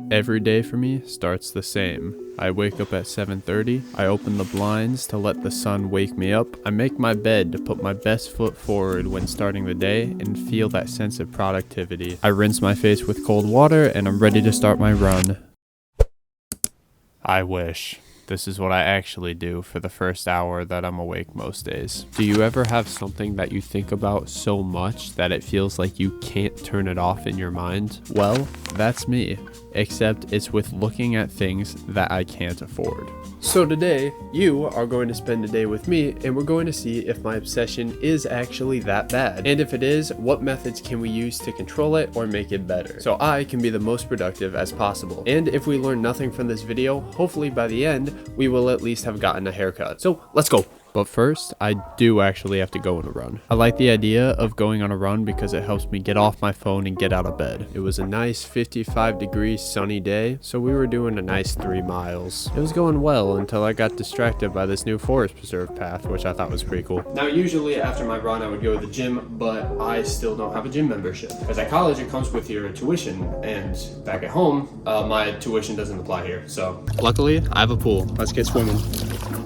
Every day for me starts the same. I wake up at 7:30, I open the blinds to let the sun wake me up, I make my bed to put my best foot forward when starting the day and feel that sense of productivity. I rinse my face with cold water and I'm ready to start my run. I wish. This is what I actually do for the first hour that I'm awake most days. Do you ever have something that you think about so much that it feels like you can't turn it off in your mind? Well, that's me, except it's with looking at things that I can't afford. So today, you are going to spend a day with me and we're going to see if my obsession is actually that bad. And if it is, what methods can we use to control it or make it better, so I can be the most productive as possible. And if we learn nothing from this video, hopefully by the end, we will at least have gotten a haircut. So let's go. But first, I do actually have to go on a run. I like the idea of going on a run because it helps me get off my phone and get out of bed. It was a nice 55-degree sunny day, so we were doing a nice 3 miles. It was going well until I got distracted by this new forest preserve path, which I thought was pretty cool. Now, usually after my run, I would go to the gym, but I still don't have a gym membership. Because at college, it comes with your tuition, and back at home, my tuition doesn't apply here. So luckily, I have a pool. Let's get swimming.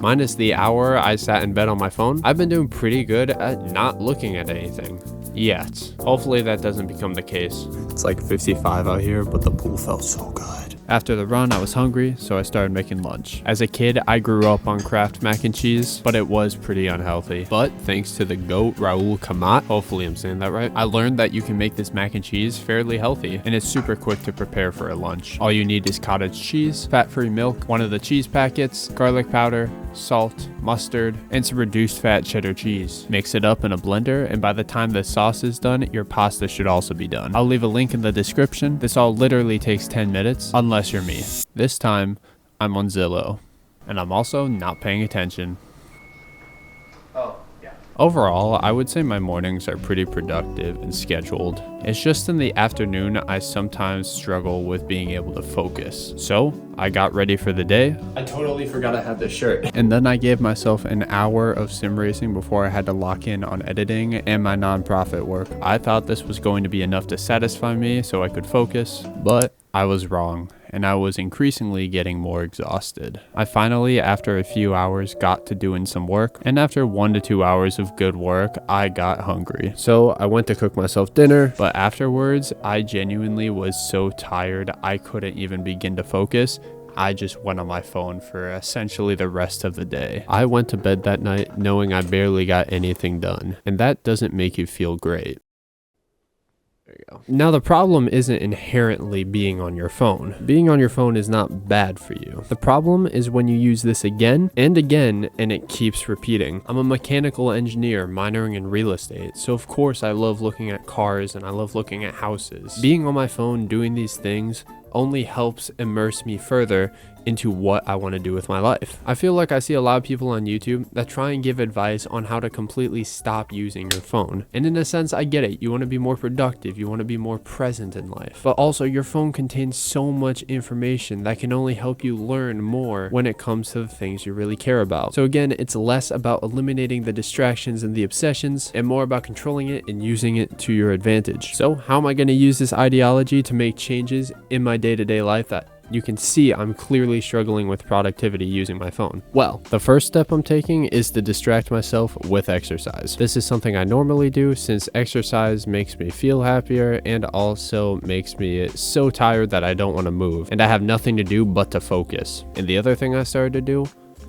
Minus the hour I sat in bed on my phone, I've been doing pretty good at not looking at anything. Yet. Hopefully that doesn't become the case. It's like 55 out here, but the pool felt so good. After the run, I was hungry, so I started making lunch. As a kid, I grew up on Kraft mac and cheese, but it was pretty unhealthy. But thanks to the GOAT Raul Kamat, hopefully I'm saying that right, I learned that you can make this mac and cheese fairly healthy, and it's super quick to prepare for a lunch. All you need is cottage cheese, fat-free milk, one of the cheese packets, garlic powder, salt, mustard, and some reduced fat cheddar cheese. Mix it up in a blender, and by the time the sauce is done, your pasta should also be done. I'll leave a link in the description. This all literally takes 10 minutes, unless you're me. This time, I'm on Zillow, and I'm also not paying attention. Overall, I would say my mornings are pretty productive and scheduled. It's just in the afternoon I sometimes struggle with being able to focus. So, I got ready for the day. I totally forgot I had this shirt. And then I gave myself an hour of sim racing before I had to lock in on editing and my nonprofit work. I thought this was going to be enough to satisfy me so I could focus, but I was wrong, and I was increasingly getting more exhausted. I finally, after a few hours, got to doing some work, and after 1 to 2 hours of good work, I got hungry. So I went to cook myself dinner, but afterwards, I genuinely was so tired I couldn't even begin to focus. I just went on my phone for essentially the rest of the day. I went to bed that night knowing I barely got anything done, and that doesn't make you feel great. There you go. Now the problem isn't inherently being on your phone. Being on your phone is not bad for you. The problem is when you use this again and again and it keeps repeating. I'm a mechanical engineer minoring in real estate, so of course I love looking at cars and I love looking at houses. Being on my phone doing these things only helps immerse me further into what I want to do with my life. I feel like I see a lot of people on YouTube that try and give advice on how to completely stop using your phone. And in a sense, I get it. You want to be more productive. You want to be more present in life. But also, your phone contains so much information that can only help you learn more when it comes to the things you really care about. So again, it's less about eliminating the distractions and the obsessions and more about controlling it and using it to your advantage. So how am I going to use this ideology to make changes in my day-to-day life that you can see I'm clearly struggling with productivity using my phone? Well, the first step I'm taking is to distract myself with exercise. This is something I normally do since exercise makes me feel happier and also makes me so tired that I don't want to move and I have nothing to do but to focus. And the other thing I started to do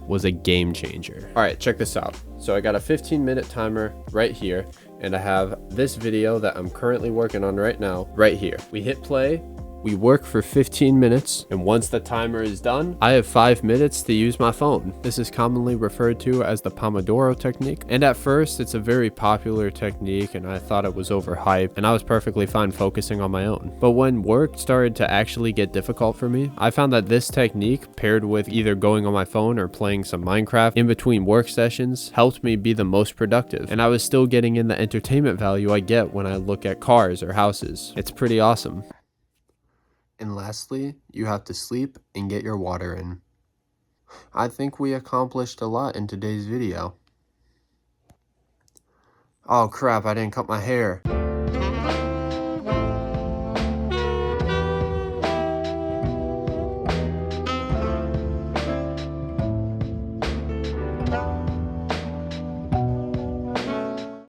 was a game changer. All right, check this out. So I got a 15-minute timer right here and I have this video that I'm currently working on right now right here. We hit play. We work for 15 minutes, and once the timer is done, I have 5 minutes to use my phone. This is commonly referred to as the Pomodoro technique, and at first, it's a very popular technique, and I thought it was overhyped, and I was perfectly fine focusing on my own. But when work started to actually get difficult for me, I found that this technique, paired with either going on my phone or playing some Minecraft in between work sessions, helped me be the most productive, and I was still getting in the entertainment value I get when I look at cars or houses. It's pretty awesome. And lastly, you have to sleep and get your water in. I think we accomplished a lot in today's video. Oh crap, I didn't cut my hair.